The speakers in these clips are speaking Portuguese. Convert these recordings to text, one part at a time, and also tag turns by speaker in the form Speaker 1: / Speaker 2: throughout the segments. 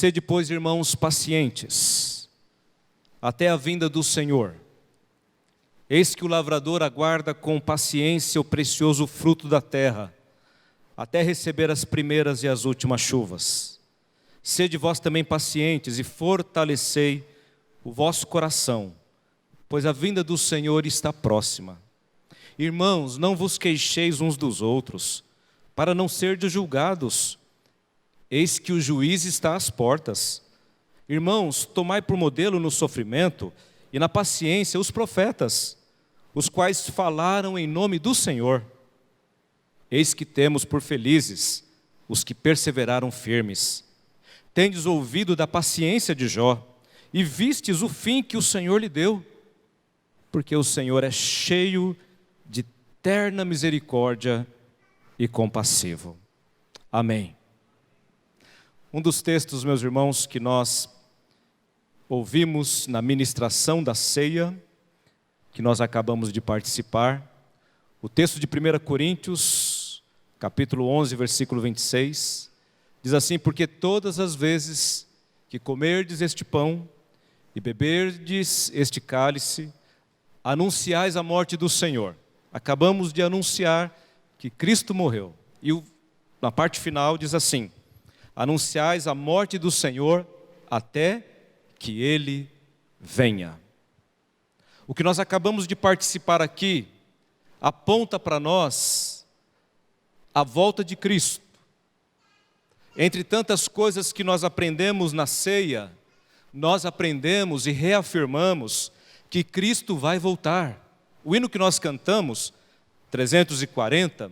Speaker 1: Sede, pois, irmãos, pacientes, até a vinda do Senhor. Eis que o lavrador aguarda com paciência o precioso fruto da terra, até receber as primeiras e as últimas chuvas. Sede vós também pacientes e fortalecei o vosso coração, pois a vinda do Senhor está próxima. Irmãos, não vos queixeis uns dos outros, para não serdes julgados. Eis que o juiz está às portas. Irmãos, tomai por modelo no sofrimento e na paciência os profetas, os quais falaram em nome do Senhor. Eis que temos por felizes os que perseveraram firmes. Tendes ouvido da paciência de Jó, e vistes o fim que o Senhor lhe deu, porque o Senhor é cheio de terna misericórdia e compassivo. Amém. Um dos textos, meus irmãos, que nós ouvimos na ministração da ceia, que nós acabamos de participar, o texto de 1 Coríntios, capítulo 11, versículo 26, diz assim: porque todas as vezes que comerdes este pão e beberdes este cálice, anunciais a morte do Senhor. Acabamos de anunciar que Cristo morreu. E na parte final diz assim: anunciais a morte do Senhor até que Ele venha. O que nós acabamos de participar aqui aponta para nós a volta de Cristo. Entre tantas coisas que nós aprendemos na ceia, nós aprendemos e reafirmamos que Cristo vai voltar. O hino que nós cantamos, 340,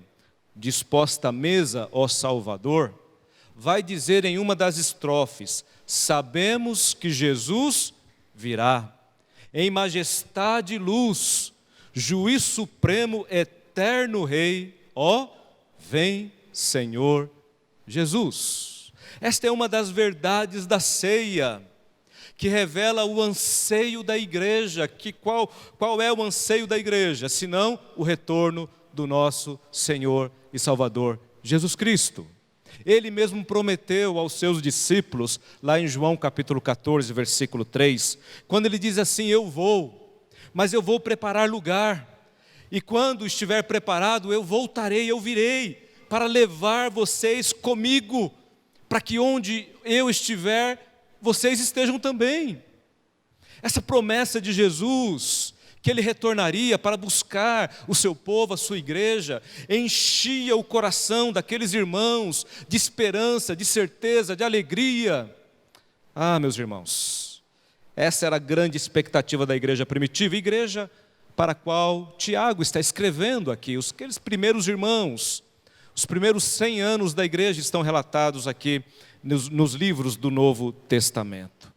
Speaker 1: disposta a mesa, ó Salvador, vai dizer em uma das estrofes: sabemos que Jesus virá, em majestade e luz, juiz supremo, eterno Rei, ó, vem Senhor Jesus. Esta é uma das verdades da ceia, que revela o anseio da igreja. Qual é o anseio da igreja? Senão o retorno do nosso Senhor e Salvador Jesus Cristo. Ele mesmo prometeu aos seus discípulos, lá em João capítulo 14, versículo 3, quando ele diz assim: eu vou, mas eu vou preparar lugar, e quando estiver preparado eu voltarei, eu virei, para levar vocês comigo, para que onde eu estiver, vocês estejam também. Essa promessa de Jesus, que Ele retornaria para buscar o seu povo, a sua igreja, enchia o coração daqueles irmãos de esperança, de certeza, de alegria. Ah, meus irmãos, essa era a grande expectativa da igreja primitiva, igreja para a qual Tiago está escrevendo aqui. Aqueles primeiros irmãos, os primeiros 100 anos da igreja estão relatados aqui nos livros do Novo Testamento.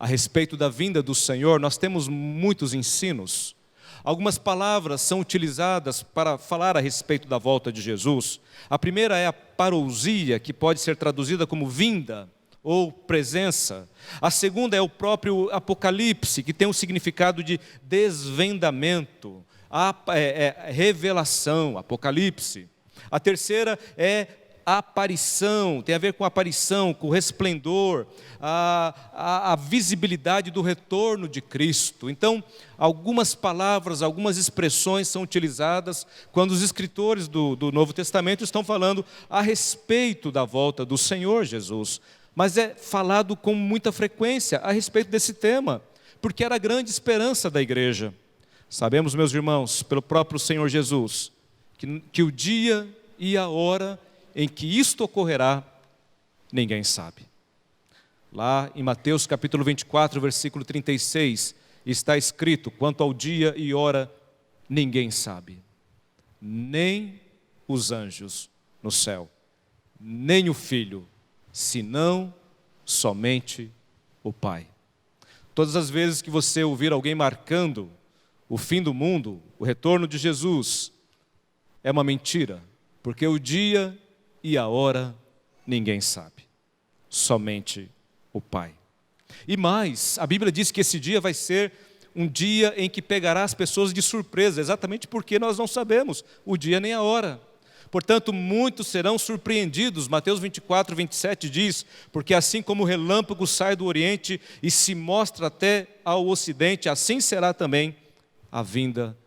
Speaker 1: A respeito da vinda do Senhor, nós temos muitos ensinos. Algumas palavras são utilizadas para falar a respeito da volta de Jesus. A primeira é a parousia, que pode ser traduzida como vinda ou presença. A segunda é o próprio Apocalipse, que tem um significado de desvendamento, revelação, Apocalipse. A terceira é aparição, tem a ver com a aparição, com o resplendor, a visibilidade do retorno de Cristo. Então, algumas palavras, algumas expressões são utilizadas quando os escritores do Novo Testamento estão falando a respeito da volta do Senhor Jesus. Mas é falado com muita frequência a respeito desse tema, porque era a grande esperança da igreja. Sabemos, meus irmãos, pelo próprio Senhor Jesus, que o dia e a hora em que isto ocorrerá, ninguém sabe. Lá em Mateus capítulo 24, versículo 36, está escrito: quanto ao dia e hora, ninguém sabe, nem os anjos no céu, nem o Filho, senão somente o Pai. Todas as vezes que você ouvir alguém marcando o fim do mundo, o retorno de Jesus, é uma mentira, porque o dia e a hora ninguém sabe, somente o Pai. E mais, a Bíblia diz que esse dia vai ser um dia em que pegará as pessoas de surpresa, exatamente porque nós não sabemos o dia nem a hora. Portanto, muitos serão surpreendidos. Mateus 24, 27 diz: porque assim como o relâmpago sai do Oriente e se mostra até ao Ocidente, assim será também a vinda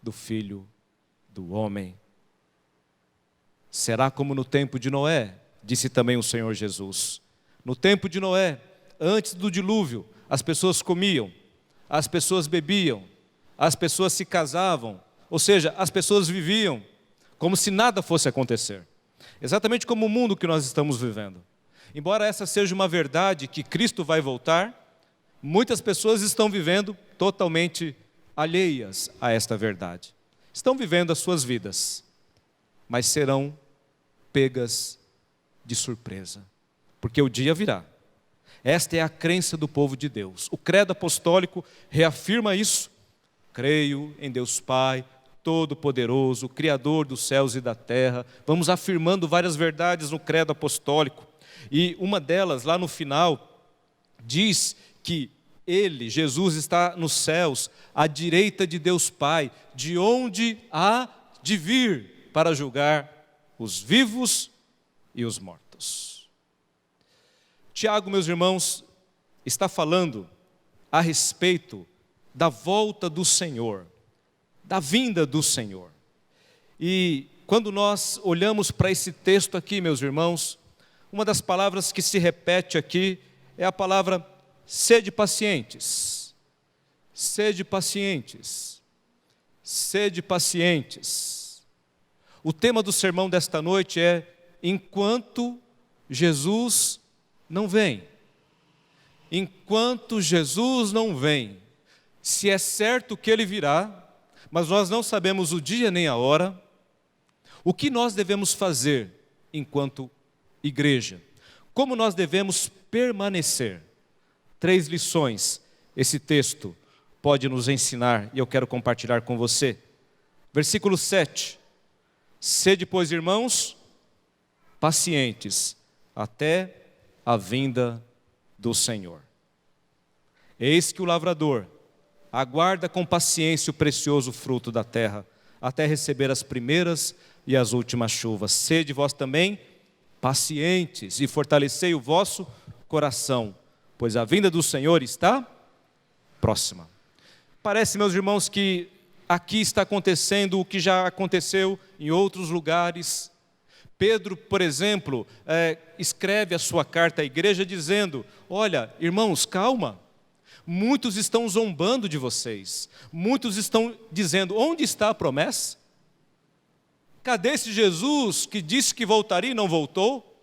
Speaker 1: do Filho do Homem. Será como no tempo de Noé, disse também o Senhor Jesus. No tempo de Noé, antes do dilúvio, as pessoas comiam, as pessoas bebiam, as pessoas se casavam, ou seja, as pessoas viviam como se nada fosse acontecer. Exatamente como o mundo que nós estamos vivendo. Embora essa seja uma verdade que Cristo vai voltar, muitas pessoas estão vivendo totalmente alheias a esta verdade. Estão vivendo as suas vidas, mas serão pegas de surpresa, porque o dia virá. Esta é a crença do povo de Deus. O credo apostólico reafirma isso. Creio em Deus Pai Todo-Poderoso, Criador dos céus e da terra. Vamos afirmando várias verdades no credo apostólico. E uma delas, lá no final, diz que Ele, Jesus, está nos céus, à direita de Deus Pai, de onde há de vir para julgar os vivos e os mortos. Tiago, meus irmãos, está falando a respeito da volta do Senhor, da vinda do Senhor. E quando nós olhamos para esse texto aqui, meus irmãos, uma das palavras que se repete aqui é a palavra sede pacientes. Sede pacientes. Sede pacientes. O tema do sermão desta noite é: enquanto Jesus não vem. Enquanto Jesus não vem. Se é certo que Ele virá, mas nós não sabemos o dia nem a hora, o que nós devemos fazer enquanto igreja? Como nós devemos permanecer? 3 lições esse texto pode nos ensinar e eu quero compartilhar com você. Versículo 7. Sede, pois, irmãos, pacientes até a vinda do Senhor. Eis que o lavrador aguarda com paciência o precioso fruto da terra, até receber as primeiras e as últimas chuvas. Sede vós também pacientes e fortalecei o vosso coração, pois a vinda do Senhor está próxima. Parece, meus irmãos, que aqui está acontecendo o que já aconteceu em outros lugares. Pedro, por exemplo, escreve a sua carta à igreja dizendo: olha, irmãos, calma. Muitos estão zombando de vocês. Muitos estão dizendo: onde está a promessa? Cadê esse Jesus que disse que voltaria e não voltou?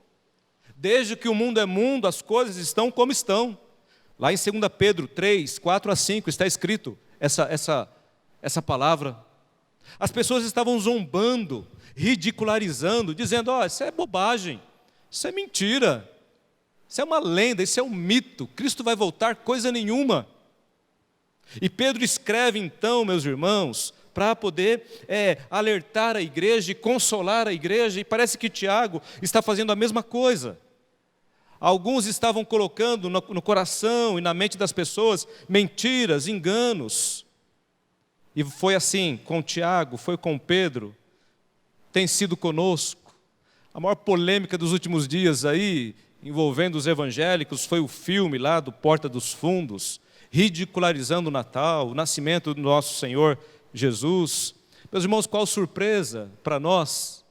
Speaker 1: Desde que o mundo é mundo, as coisas estão como estão. Lá em 2 Pedro 3, 4 a 5 está escrito essa palavra. As pessoas estavam zombando, ridicularizando, dizendo: isso é bobagem, isso é mentira. Isso é uma lenda, isso é um mito. Cristo vai voltar coisa nenhuma. E Pedro escreve então, meus irmãos, para poder alertar a igreja e consolar a igreja. E parece que Tiago está fazendo a mesma coisa. Alguns estavam colocando no coração e na mente das pessoas mentiras, enganos. E foi assim com Tiago, foi com Pedro, tem sido conosco. A maior polêmica dos últimos dias aí, envolvendo os evangélicos, foi o filme lá do Porta dos Fundos, ridicularizando o Natal, o nascimento do nosso Senhor Jesus. Meus irmãos, qual surpresa para nós?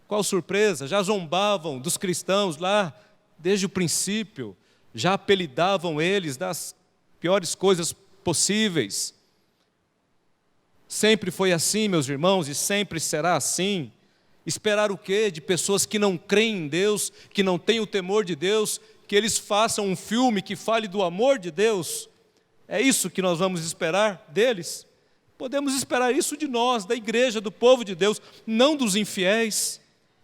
Speaker 1: Qual surpresa? Já zombavam dos cristãos lá desde o princípio, já apelidavam eles das piores coisas possíveis. Sempre foi assim, meus irmãos, e sempre será assim. Esperar o quê? De pessoas que não creem em Deus, que não têm o temor de Deus, que eles façam um filme que fale do amor de Deus? É isso que nós vamos esperar deles? Podemos esperar isso de nós, da igreja, do povo de Deus, não dos infiéis,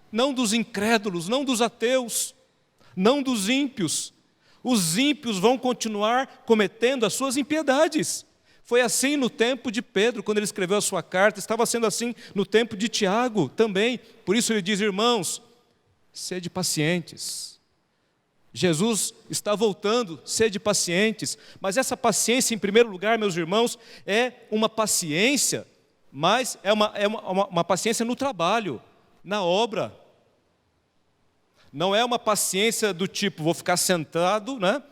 Speaker 1: não dos incrédulos, não dos ateus, não dos ímpios. Os ímpios vão continuar cometendo as suas impiedades. Foi assim no tempo de Pedro, quando ele escreveu a sua carta, estava sendo assim no tempo de Tiago também. Por isso ele diz: irmãos, sede pacientes. Jesus está voltando, sede pacientes. Mas essa paciência, em primeiro lugar, meus irmãos, é uma paciência, mas é uma paciência no trabalho. na obra. Não é uma paciência do tipo, vou ficar sentado, né,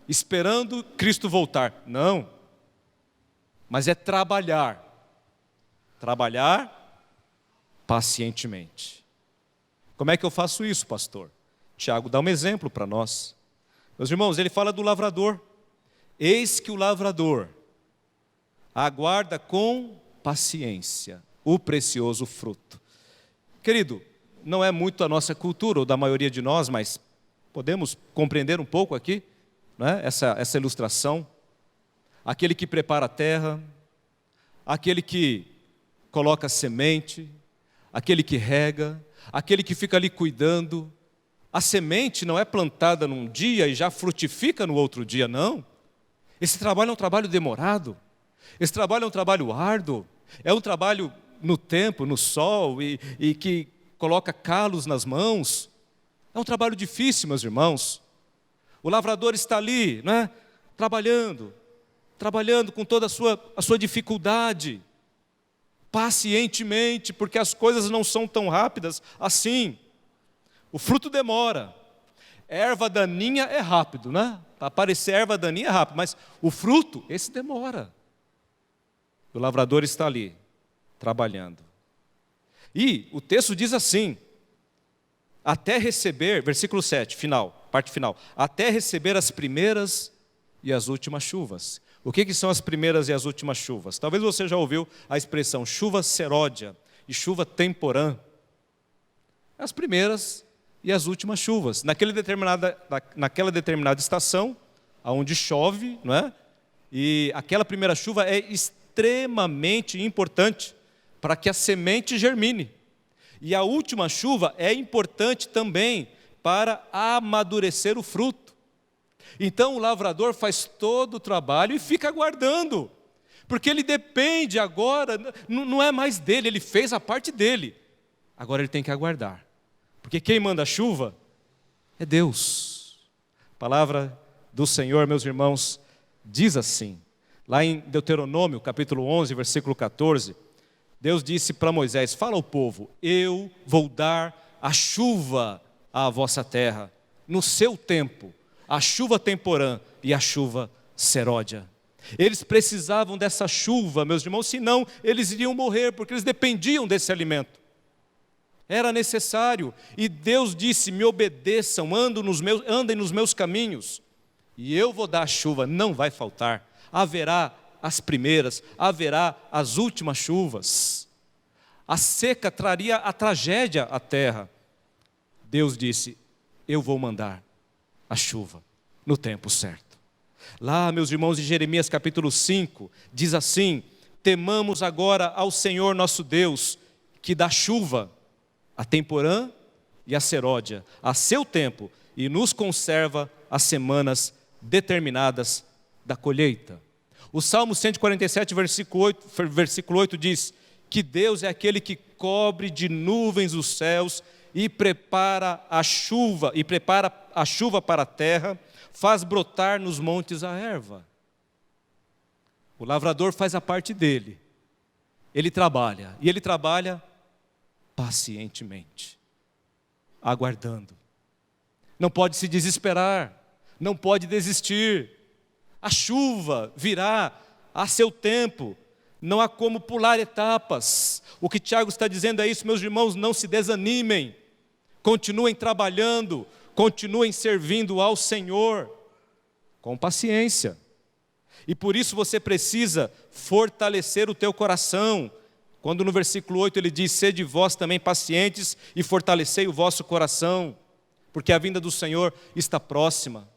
Speaker 1: esperando Cristo voltar. Não. Mas é trabalhar. Trabalhar pacientemente. Como é que eu faço isso, pastor? Tiago dá um exemplo para nós. Meus irmãos, ele fala do lavrador. Eis que o lavrador aguarda com paciência o precioso fruto. Querido, não é muito a nossa cultura, ou da maioria de nós, mas podemos compreender um pouco aqui, né, essa ilustração. Aquele que prepara a terra, aquele que coloca a semente, aquele que rega, aquele que fica ali cuidando. A semente não é plantada num dia e já frutifica no outro dia, não. Esse trabalho é um trabalho demorado, esse trabalho é um trabalho árduo, é um trabalho no tempo, no sol, e que coloca calos nas mãos. É um trabalho difícil, meus irmãos. O lavrador está ali, né, trabalhando com toda a sua dificuldade, pacientemente, porque as coisas não são tão rápidas assim. O fruto demora. Erva daninha é rápido, né? Para aparecer erva daninha é rápido, mas o fruto, esse demora. O lavrador está ali, trabalhando. E o texto diz assim, até receber, versículo 7, parte final, até receber as primeiras e as últimas chuvas. O que são as primeiras e as últimas chuvas? Talvez você já ouviu a expressão chuva seródia e chuva temporã. As primeiras e as últimas chuvas. Naquela determinada estação, onde chove, não é? E aquela primeira chuva é extremamente importante para que a semente germine. E a última chuva é importante também para amadurecer o fruto. Então o lavrador faz todo o trabalho e fica aguardando, porque ele depende agora, não é mais dele, ele fez a parte dele. Agora ele tem que aguardar, porque quem manda a chuva é Deus. A palavra do Senhor, meus irmãos, diz assim, lá em Deuteronômio, capítulo 11, versículo 14, Deus disse para Moisés, fala ao povo, eu vou dar a chuva à vossa terra, no seu tempo, a chuva temporã e a chuva seródia. Eles precisavam dessa chuva, meus irmãos, senão eles iriam morrer, porque eles dependiam desse alimento. Era necessário, e Deus disse, me obedeçam, andem nos meus caminhos, e eu vou dar a chuva, não vai faltar, haverá as primeiras, haverá as últimas chuvas. A seca traria a tragédia à terra. Deus disse, eu vou mandar a chuva no tempo certo. Lá, meus irmãos, em Jeremias capítulo 5, diz assim, temamos agora ao Senhor nosso Deus, que dá chuva, a temporã e a seródia, a seu tempo, e nos conserva as semanas determinadas da colheita. O Salmo 147, versículo 8 diz, que Deus é aquele que cobre de nuvens os céus e prepara a chuva para a terra, faz brotar nos montes a erva. O lavrador faz a parte dele, ele trabalha, e ele trabalha pacientemente, aguardando. Não pode se desesperar, não pode desistir. A chuva virá a seu tempo, não há como pular etapas. O que Tiago está dizendo é isso, meus irmãos, não se desanimem, continuem trabalhando, continuem servindo ao Senhor, com paciência. E por isso você precisa fortalecer o teu coração, quando no versículo 8 ele diz, sede vós também pacientes e fortalecei o vosso coração, porque a vinda do Senhor está próxima.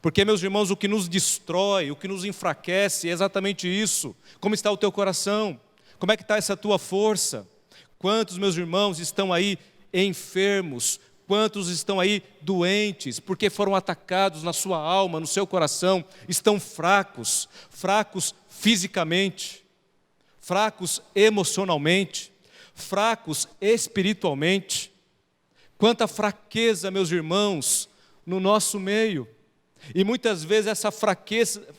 Speaker 1: Porque, meus irmãos, o que nos destrói, o que nos enfraquece é exatamente isso. Como está o teu coração? Como é que está essa tua força? Quantos, meus irmãos, estão aí enfermos? Quantos estão aí doentes, porque foram atacados na sua alma, no seu coração? Estão fracos fisicamente, fracos emocionalmente, fracos espiritualmente. Quanta fraqueza, meus irmãos, no nosso meio. E muitas vezes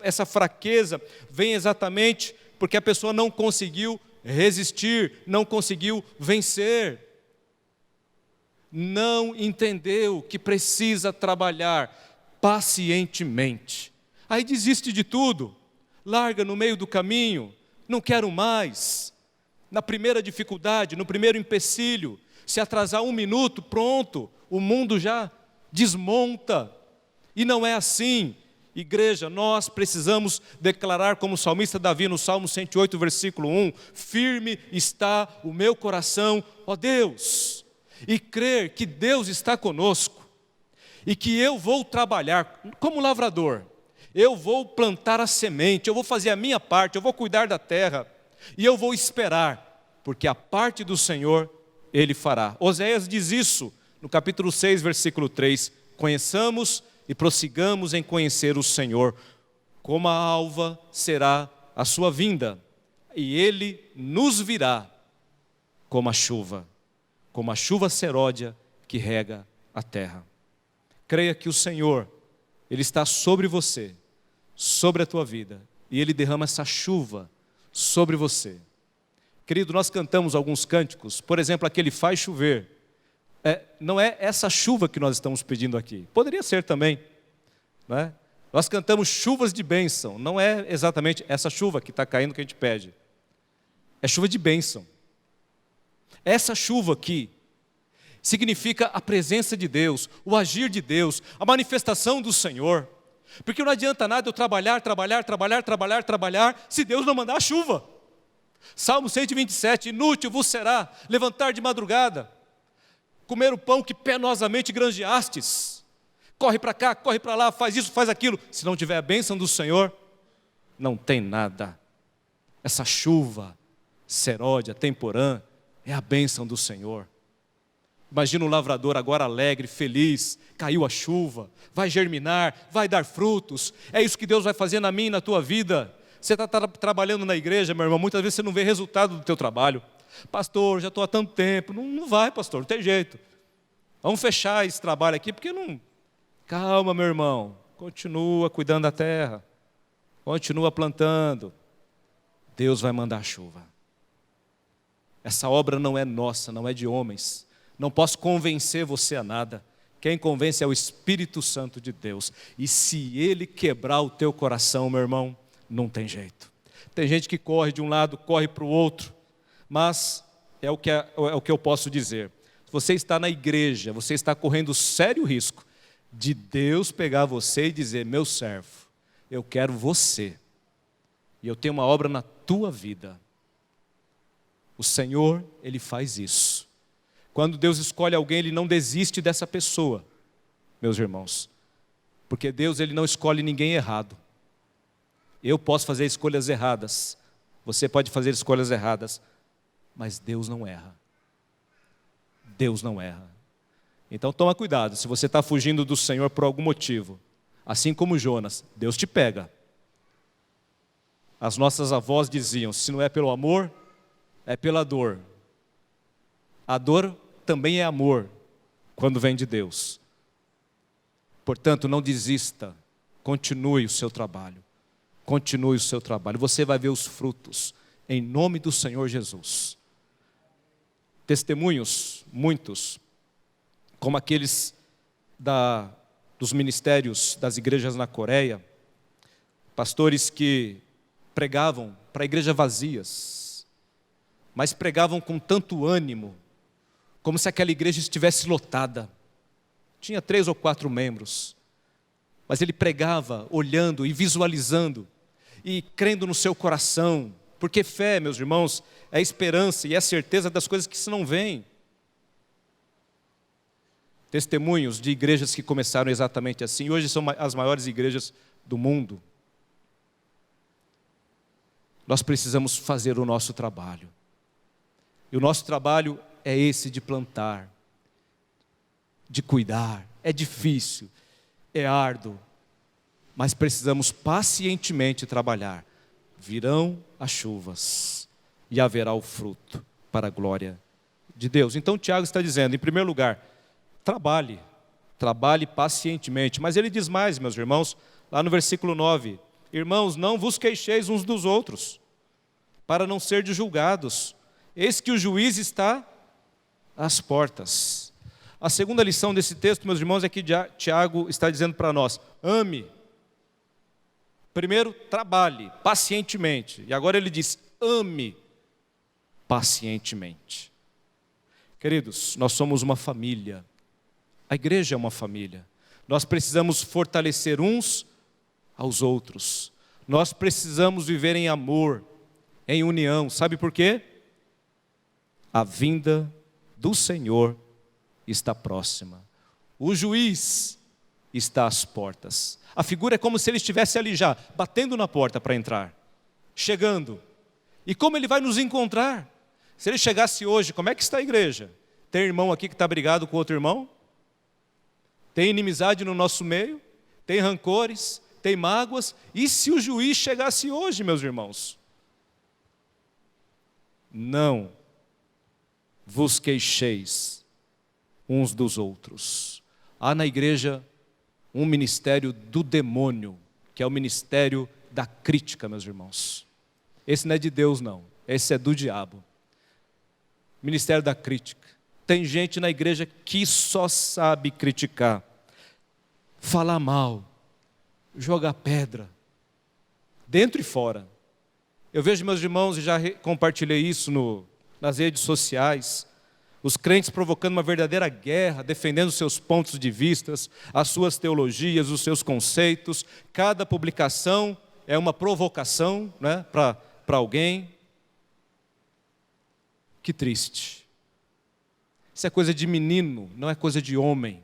Speaker 1: essa fraqueza vem exatamente porque a pessoa não conseguiu resistir, não conseguiu vencer. não entendeu que precisa trabalhar pacientemente. Aí desiste de tudo, larga no meio do caminho, não quero mais. Na primeira dificuldade, no primeiro empecilho, se atrasar 1 minuto, pronto, o mundo já desmonta. E não é assim. Igreja, nós precisamos declarar como o salmista Davi no Salmo 108, versículo 1, firme está o meu coração, ó Deus, e crer que Deus está conosco, e que eu vou trabalhar como lavrador, eu vou plantar a semente, eu vou fazer a minha parte, eu vou cuidar da terra, e eu vou esperar, porque a parte do Senhor Ele fará. Oséias diz isso no capítulo 6, versículo 3, conheçamos e prossigamos em conhecer o Senhor, como a alva será a sua vinda, e Ele nos virá como a chuva seródia que rega a terra. Creia que o Senhor, Ele está sobre você, sobre a tua vida, e Ele derrama essa chuva sobre você. Querido, nós cantamos alguns cânticos, por exemplo, aquele faz chover. Não é essa chuva que nós estamos pedindo aqui, poderia ser também, não é? Nós cantamos chuvas de bênção, não é exatamente essa chuva que está caindo que a gente pede, é chuva de bênção. Essa chuva aqui significa a presença de Deus, o agir de Deus, a manifestação do Senhor, porque não adianta nada eu trabalhar, se Deus não mandar a chuva. Salmo 127, inútil vos será levantar de madrugada, comer o pão que penosamente granjeastes, corre para cá, corre para lá, faz isso, faz aquilo, se não tiver a bênção do Senhor, não tem nada. Essa chuva seródia, temporã, é a bênção do Senhor. Imagina um lavrador agora alegre, feliz, caiu a chuva, vai germinar, vai dar frutos, é isso que Deus vai fazer na minha e na tua vida. Você está trabalhando na igreja, meu irmão, muitas vezes você não vê resultado do teu trabalho. Pastor, já estou há tanto tempo. Não vai, pastor, não tem jeito. Vamos fechar esse trabalho aqui, porque não... Calma, meu irmão, continua cuidando da terra, continua plantando. Deus vai mandar chuva. Essa obra não é nossa, não é de homens. Não posso convencer você a nada. Quem convence é o Espírito Santo de Deus. E se Ele quebrar o teu coração, meu irmão, não tem jeito. Tem gente que corre de um lado, corre para o outro, mas é o que eu posso dizer. Se você está na igreja, você está correndo sério risco de Deus pegar você e dizer, meu servo, eu quero você, e eu tenho uma obra na tua vida. O Senhor, Ele faz isso. Quando Deus escolhe alguém, Ele não desiste dessa pessoa, meus irmãos, porque Deus, Ele não escolhe ninguém errado. Eu posso fazer escolhas erradas, você pode fazer escolhas erradas, mas Deus não erra. Deus não erra. Então toma cuidado, se você está fugindo do Senhor por algum motivo, assim como Jonas, Deus te pega. As nossas avós diziam, se não é pelo amor, é pela dor. A dor também é amor, quando vem de Deus. Portanto, não desista, continue o seu trabalho. Continue o seu trabalho, você vai ver os frutos, em nome do Senhor Jesus. Testemunhos, muitos, como aqueles dos ministérios das igrejas na Coreia, pastores que pregavam para igrejas vazias, mas pregavam com tanto ânimo, como se aquela igreja estivesse lotada. Tinha 3 ou 4 membros, mas ele pregava olhando e visualizando, e crendo no seu coração, porque fé, meus irmãos, é a esperança e é a certeza das coisas que se não veem. Testemunhos de igrejas que começaram exatamente assim, hoje são as maiores igrejas do mundo. Nós precisamos fazer o nosso trabalho, e o nosso trabalho é esse de plantar, de cuidar. É difícil, é árduo, mas precisamos pacientemente trabalhar. Virão as chuvas e haverá o fruto para a glória de Deus. Então Tiago está dizendo, em primeiro lugar, trabalhe pacientemente. Mas ele diz mais, meus irmãos, lá no versículo 9, irmãos, não vos queixeis uns dos outros, para não serdes julgados. Eis que o juiz está às portas. A segunda lição desse texto, meus irmãos, é que Tiago está dizendo para nós: ame. Primeiro, trabalhe pacientemente. E agora ele diz: ame pacientemente. Queridos, nós somos uma família. A igreja é uma família. Nós precisamos fortalecer uns aos outros. Nós precisamos viver em amor, em união. Sabe por quê? A vinda do Senhor está próxima. O juiz está às portas. A figura é como se ele estivesse ali já, batendo na porta para entrar, chegando. E como ele vai nos encontrar? Se ele chegasse hoje, como é que está a igreja? Tem irmão aqui que está brigado com outro irmão? Tem inimizade no nosso meio? Tem rancores? Tem mágoas? E se o juiz chegasse hoje, meus irmãos? Não vos queixeis uns dos outros. Há na igreja um ministério do demônio, que é o ministério da crítica, meus irmãos. Esse não é de Deus, não. Esse é do diabo. Ministério da crítica. Tem gente na igreja que só sabe criticar, falar mal, jogar pedra, dentro e fora. Eu vejo meus irmãos, e já compartilhei isso nas redes sociais, os crentes provocando uma verdadeira guerra, defendendo seus pontos de vista, as suas teologias, os seus conceitos. Cada publicação é uma provocação, né, para alguém. Que triste. Isso é coisa de menino, não é coisa de homem.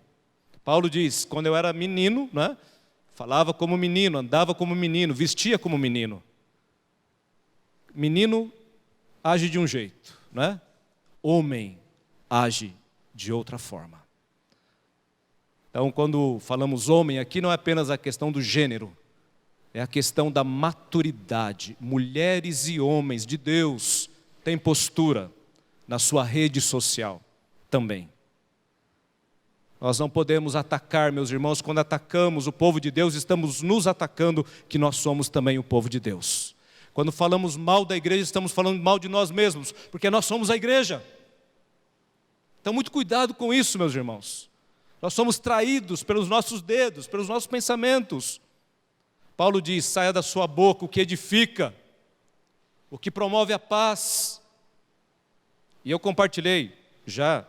Speaker 1: Paulo diz, quando eu era menino, né, falava como menino, andava como menino, vestia como menino. Menino age de um jeito, né? Homem age de outra forma. Então, quando falamos homem aqui, não é apenas a questão do gênero, é a questão da maturidade. Mulheres e homens de Deus têm postura na sua rede social também. Nós não podemos atacar, meus irmãos, quando atacamos o povo de Deus, estamos nos atacando, que nós somos também o povo de Deus. Quando falamos mal da igreja, estamos falando mal de nós mesmos, porque nós somos a igreja. Então, muito cuidado com isso, meus irmãos. Nós somos traídos pelos nossos dedos, pelos nossos pensamentos. Paulo diz, saia da sua boca o que edifica, o que promove a paz. E eu compartilhei já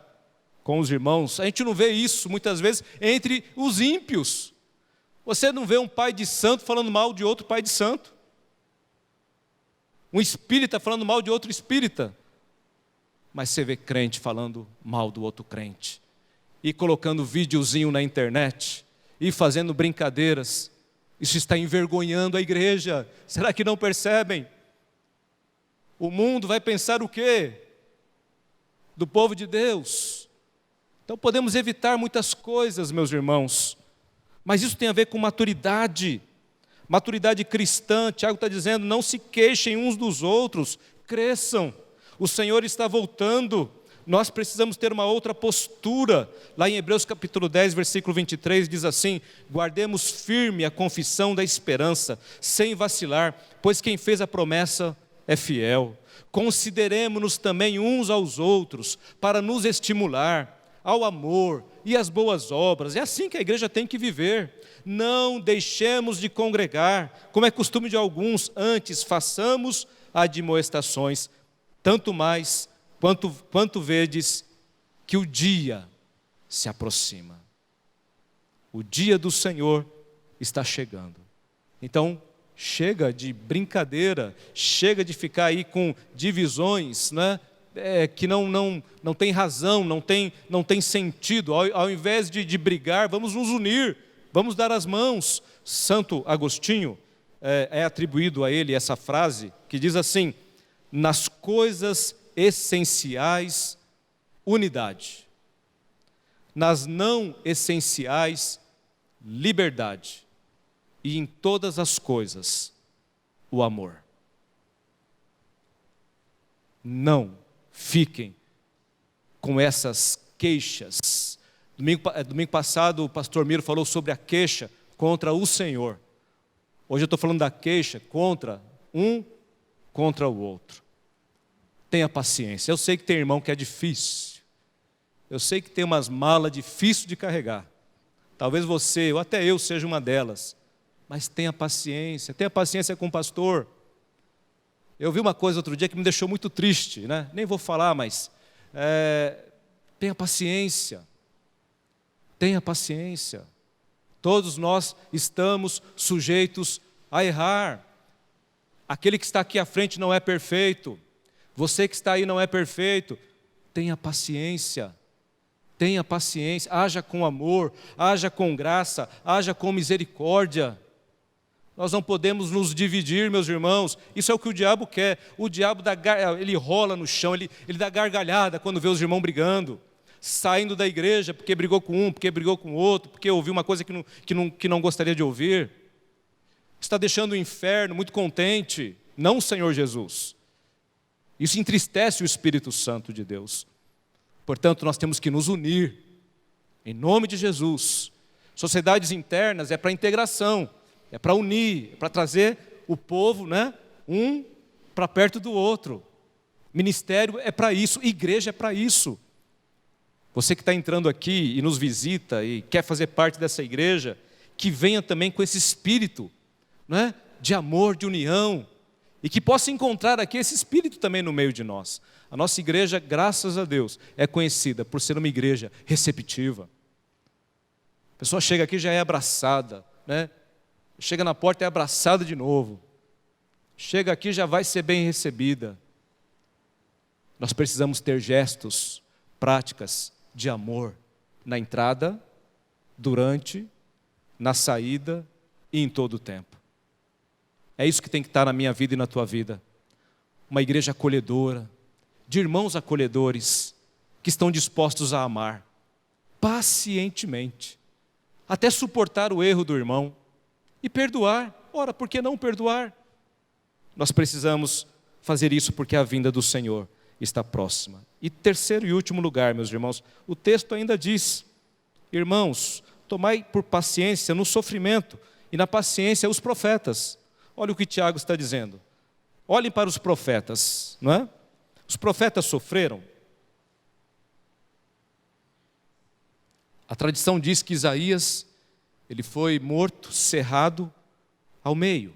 Speaker 1: com os irmãos, a gente não vê isso muitas vezes entre os ímpios. Você não vê um pai de santo falando mal de outro pai de santo. Um espírita falando mal de outro espírita. Mas você vê crente falando mal do outro crente. E colocando videozinho na internet. E fazendo brincadeiras. Isso está envergonhando a igreja. Será que não percebem? O mundo vai pensar o quê? Do povo de Deus. Então podemos evitar muitas coisas, meus irmãos. Mas isso tem a ver com maturidade. Maturidade cristã. Tiago está dizendo, não se queixem uns dos outros. Cresçam. O Senhor está voltando. Nós precisamos ter uma outra postura. Lá em Hebreus capítulo 10, versículo 23, diz assim, guardemos firme a confissão da esperança, sem vacilar, pois quem fez a promessa é fiel. Consideremo-nos também uns aos outros, para nos estimular ao amor e às boas obras. É assim que a igreja tem que viver. Não deixemos de congregar, como é costume de alguns, antes façamos admoestações, tanto mais quanto vedes que o dia se aproxima. O dia do Senhor está chegando. Então, chega de brincadeira, chega de ficar aí com divisões, né? Que não tem razão, não tem sentido. Ao invés de brigar, vamos nos unir, vamos dar as mãos. Santo Agostinho, é atribuído a ele essa frase, que diz assim, nas coisas essenciais, unidade. Nas não essenciais, liberdade. E em todas as coisas, o amor. Não fiquem com essas queixas. Domingo passado o pastor Miro falou sobre a queixa contra o Senhor. Hoje eu estou falando da queixa contra o outro. Tenha paciência. Eu sei que tem irmão que é difícil. Eu sei que tem umas malas difíceis de carregar. Talvez você, ou até eu, seja uma delas. Mas tenha paciência com o pastor. Eu vi uma coisa outro dia que me deixou muito triste, né? Nem vou falar, mas tenha paciência. Tenha paciência. Todos nós estamos sujeitos a errar. Aquele que está aqui à frente não é perfeito. Você que está aí não é perfeito. Tenha paciência. Tenha paciência. Haja com amor, haja com graça, haja com misericórdia. Nós não podemos nos dividir, meus irmãos. Isso é o que o diabo quer. O diabo ele rola no chão, ele dá gargalhada quando vê os irmãos brigando, saindo da igreja porque brigou com um, porque brigou com o outro, porque ouviu uma coisa que não gostaria de ouvir. Está deixando o inferno muito contente, não o Senhor Jesus. Isso entristece o Espírito Santo de Deus. Portanto, nós temos que nos unir, em nome de Jesus. Sociedades internas é para integração, é para unir, é para trazer o povo, né, um para perto do outro. Ministério é para isso, igreja é para isso. Você que está entrando aqui e nos visita e quer fazer parte dessa igreja, que venha também com esse espírito, né, de amor, de união, e que possa encontrar aqui esse espírito também no meio de nós. A nossa igreja, graças a Deus, é conhecida por ser uma igreja receptiva. A pessoa chega aqui e já é abraçada, né? Chega na porta e é abraçada de novo. Chega aqui e já vai ser bem recebida. Nós precisamos ter gestos, práticas de amor na entrada, durante, na saída e em todo o tempo. É isso que tem que estar na minha vida e na tua vida. Uma igreja acolhedora, de irmãos acolhedores, que estão dispostos a amar, pacientemente, até suportar o erro do irmão e perdoar. Ora, por que não perdoar? Nós precisamos fazer isso porque a vinda do Senhor está próxima. E terceiro e último lugar, meus irmãos, o texto ainda diz: irmãos, tomai por paciência no sofrimento e na paciência os profetas. Olha o que Tiago está dizendo. Olhem para os profetas, não é? Os profetas sofreram. A tradição diz que Isaías, ele foi morto, cerrado ao meio.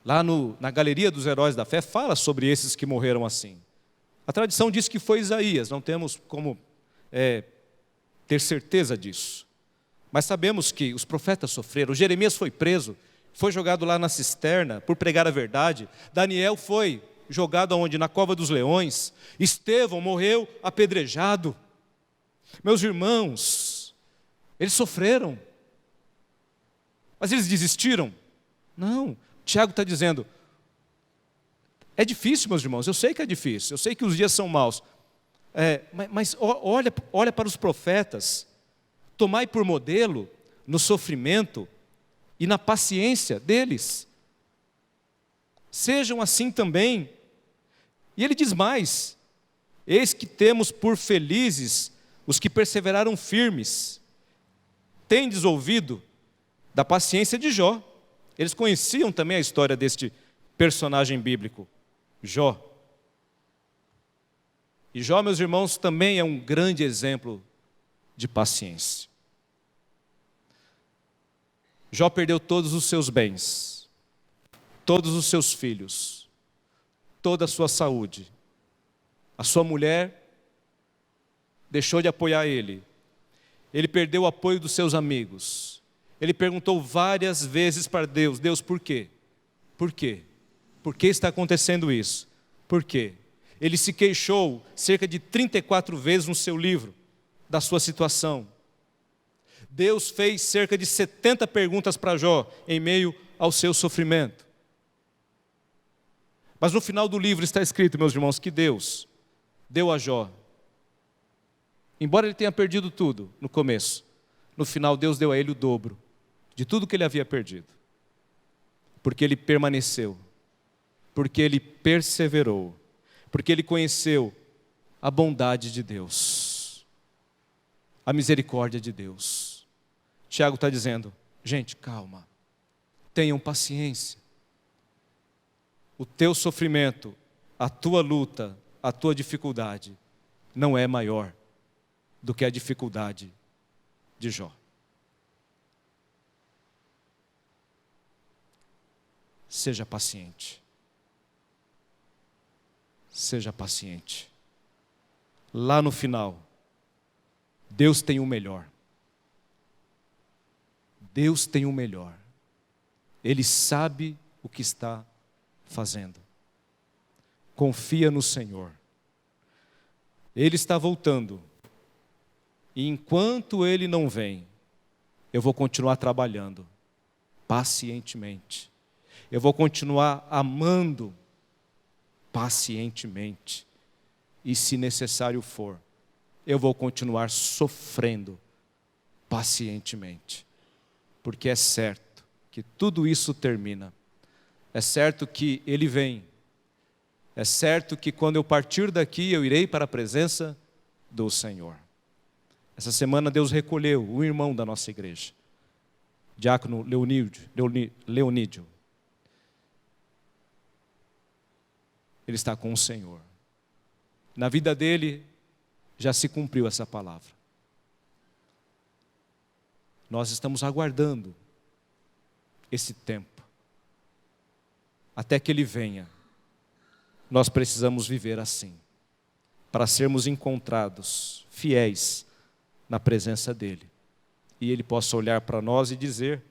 Speaker 1: Lá na Galeria dos Heróis da Fé, fala sobre esses que morreram assim. A tradição diz que foi Isaías, não temos como ter certeza disso. Mas sabemos que os profetas sofreram. Jeremias foi preso, foi jogado lá na cisterna por pregar a verdade. Daniel foi jogado aonde? Na cova dos leões. Estevão morreu apedrejado. Meus irmãos, eles sofreram. Mas eles desistiram? Não. Tiago está dizendo, é difícil, meus irmãos, eu sei que é difícil, eu sei que os dias são maus, mas olha para os profetas, tomai por modelo no sofrimento e na paciência deles. Sejam assim também. E ele diz mais: eis que temos por felizes os que perseveraram firmes. Tendes ouvido da paciência de Jó. Eles conheciam também a história deste personagem bíblico, Jó. E Jó, meus irmãos, também é um grande exemplo de paciência. Jó perdeu todos os seus bens, todos os seus filhos, toda a sua saúde. A sua mulher deixou de apoiar ele. Ele perdeu o apoio dos seus amigos. Ele perguntou várias vezes para Deus: Deus, por quê? Por quê? Por que está acontecendo isso? Por quê? Ele se queixou cerca de 34 vezes no seu livro da sua situação. Deus fez cerca de 70 perguntas para Jó em meio ao seu sofrimento. Mas no final do livro está escrito, meus irmãos, que Deus deu a Jó, embora ele tenha perdido tudo no começo, no final Deus deu a ele o dobro de tudo que ele havia perdido, porque ele permaneceu, porque ele perseverou, porque ele conheceu a bondade de Deus, a misericórdia de Deus. Tiago está dizendo, gente, calma, tenham paciência. O teu sofrimento, a tua luta, a tua dificuldade não é maior do que a dificuldade de Jó. Seja paciente. Seja paciente. Lá no final, Deus tem o melhor. Deus tem o melhor. Ele sabe o que está fazendo. Confia no Senhor. Ele está voltando. E enquanto Ele não vem, eu vou continuar trabalhando pacientemente. Eu vou continuar amando pacientemente. E se necessário for, eu vou continuar sofrendo pacientemente. Porque é certo que tudo isso termina. É certo que Ele vem. É certo que quando eu partir daqui, eu irei para a presença do Senhor. Essa semana Deus recolheu um irmão da nossa igreja, diácono Leonídio. Ele está com o Senhor. Na vida dele, já se cumpriu essa palavra. Nós estamos aguardando esse tempo. Até que Ele venha, nós precisamos viver assim, para sermos encontrados fiéis na presença dEle. E Ele possa olhar para nós e dizer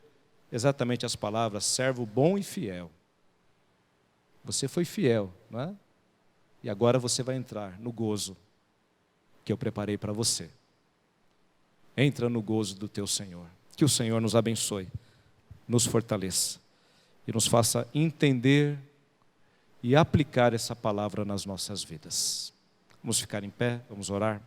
Speaker 1: exatamente as palavras: servo bom e fiel. Você foi fiel, não é? E agora você vai entrar no gozo que eu preparei para você. Entra no gozo do teu Senhor. Que o Senhor nos abençoe, nos fortaleça e nos faça entender e aplicar essa palavra nas nossas vidas. Vamos ficar em pé, vamos orar.